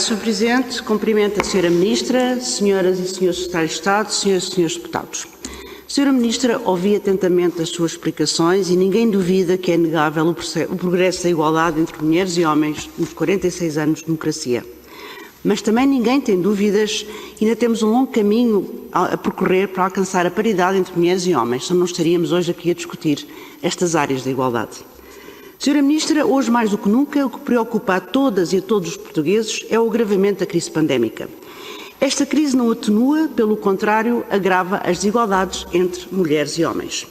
Sr. Presidente. Cumprimento a Sra. Ministra, senhoras e senhores secretários de Estado, senhoras e senhores deputados. Sra. Ministra, ouvi atentamente as suas explicações e ninguém duvida que é negável o progresso da igualdade entre mulheres e homens nos 46 anos de democracia. Mas também ninguém tem dúvidas e ainda temos um longo caminho a percorrer para alcançar a paridade entre mulheres e homens, senão não estaríamos hoje aqui a discutir estas áreas da igualdade. Sra. Ministra, hoje mais do que nunca, o que preocupa a todas e a todos os portugueses é o agravamento da crise pandémica. Esta crise não atenua, pelo contrário, agrava as desigualdades entre mulheres e homens.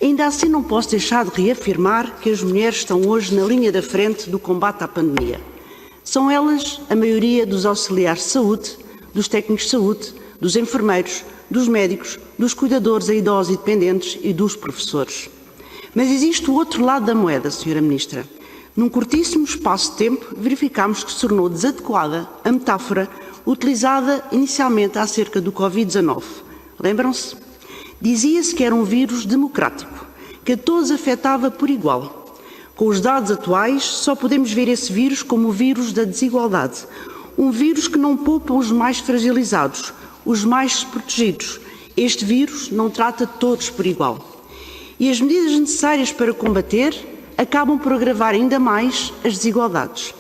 Ainda assim, não posso deixar de reafirmar que as mulheres estão hoje na linha da frente do combate à pandemia. São elas a maioria dos auxiliares de saúde, dos técnicos de saúde, dos enfermeiros, dos médicos, dos cuidadores a idosos e dependentes e dos professores. Mas existe o outro lado da moeda, Sra. Ministra. Num curtíssimo espaço de tempo, verificámos que se tornou desadequada a metáfora utilizada inicialmente acerca do Covid-19. Lembram-se? Dizia-se que era um vírus democrático, que a todos afetava por igual. Com os dados atuais, só podemos ver esse vírus como o vírus da desigualdade. Um vírus que não poupa os mais fragilizados, os mais desprotegidos. Este vírus não trata todos por igual. E as medidas necessárias para combater acabam por agravar ainda mais as desigualdades.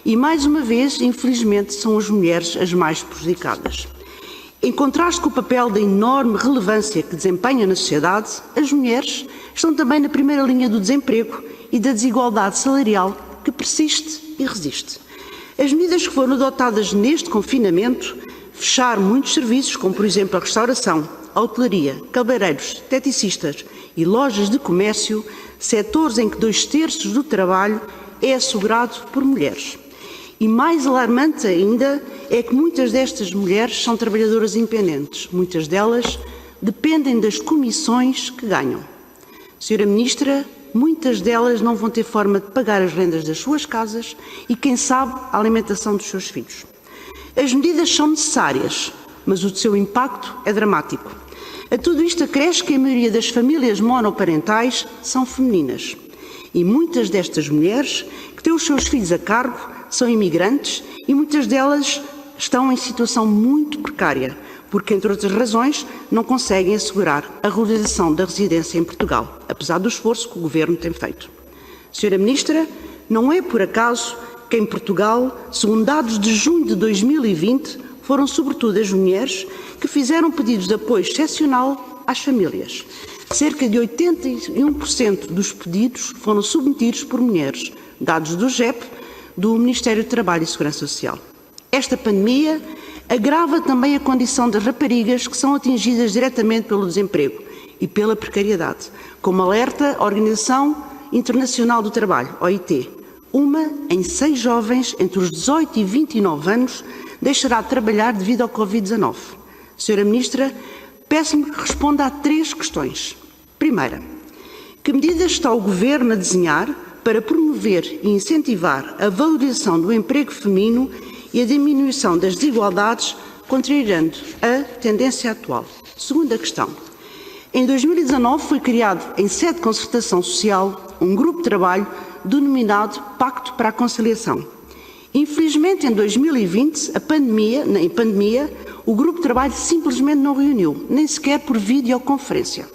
E, mais uma vez, infelizmente, são as mulheres as mais prejudicadas. Em contraste com o papel da enorme relevância que desempenham na sociedade, as mulheres estão também na primeira linha do desemprego e da desigualdade salarial que persiste e resiste. As medidas que foram adotadas neste confinamento, fechar muitos serviços, como por exemplo a restauração, a hotelaria, cabeleireiros, teticistas e lojas de comércio, setores em que 2/3 do trabalho é assegurado por mulheres. E mais alarmante ainda é que muitas destas mulheres são trabalhadoras independentes. Muitas delas dependem das comissões que ganham. Sra. Ministra, muitas delas não vão ter forma de pagar as rendas das suas casas e, quem sabe, a alimentação dos seus filhos. As medidas são necessárias, mas o seu impacto é dramático. A tudo isto acresce que a maioria das famílias monoparentais são femininas. E muitas destas mulheres que têm os seus filhos a cargo são imigrantes e muitas delas estão em situação muito precária, porque, entre outras razões, não conseguem assegurar a realização da residência em Portugal, apesar do esforço que o Governo tem feito. Sra. Ministra, não é por acaso que em Portugal, segundo dados de junho de 2020, foram sobretudo as mulheres que fizeram pedidos de apoio excepcional às famílias. Cerca de 81% dos pedidos foram submetidos por mulheres, dados do GEP, do Ministério do Trabalho e Segurança Social. Esta pandemia agrava também a condição das raparigas que são atingidas diretamente pelo desemprego e pela precariedade, como alerta a Organização Internacional do Trabalho, OIT. Uma em 6 jovens entre os 18 e 29 anos deixará de trabalhar devido ao Covid-19. Sra. Ministra, peço-me que responda a 3 questões. Primeira, que medidas está o Governo a desenhar para promover e incentivar a valorização do emprego feminino e a diminuição das desigualdades, contrariando a tendência atual? Segunda questão. Em 2019 foi criado, em sede de concertação social, um grupo de trabalho denominado Pacto para a Conciliação. Infelizmente, em 2020, em pandemia, o grupo de trabalho simplesmente não reuniu, nem sequer por videoconferência.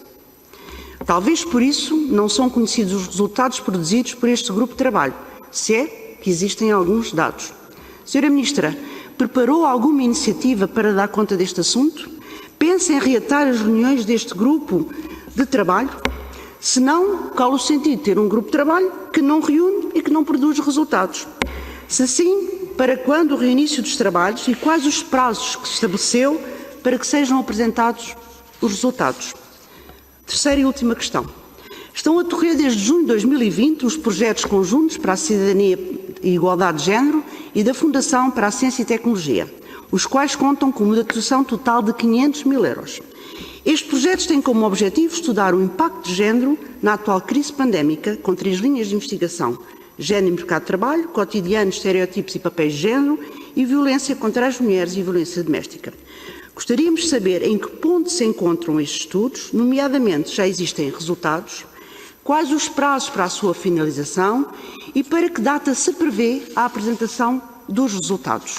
Talvez por isso não são conhecidos os resultados produzidos por este grupo de trabalho, se é que existem alguns dados. Sra. Ministra, preparou alguma iniciativa para dar conta deste assunto? Pensa em reatar as reuniões deste grupo de trabalho? Se não, qual o sentido de ter um grupo de trabalho que não reúne e que não produz resultados? Se sim, para quando o reinício dos trabalhos e quais os prazos que se estabeleceu para que sejam apresentados os resultados? Terceira e última questão. Estão a decorrer desde junho de 2020 os projetos conjuntos para a cidadania e igualdade de género e da Fundação para a Ciência e Tecnologia, os quais contam com uma dotação total de 500 mil euros. Estes projetos têm como objetivo estudar o impacto de género na atual crise pandémica, com 3 linhas de investigação: género e mercado de trabalho, cotidianos, estereótipos e papéis de género e violência contra as mulheres e violência doméstica. Gostaríamos de saber em que ponto se encontram estes estudos, nomeadamente já existem resultados, quais os prazos para a sua finalização e para que data se prevê a apresentação dos resultados.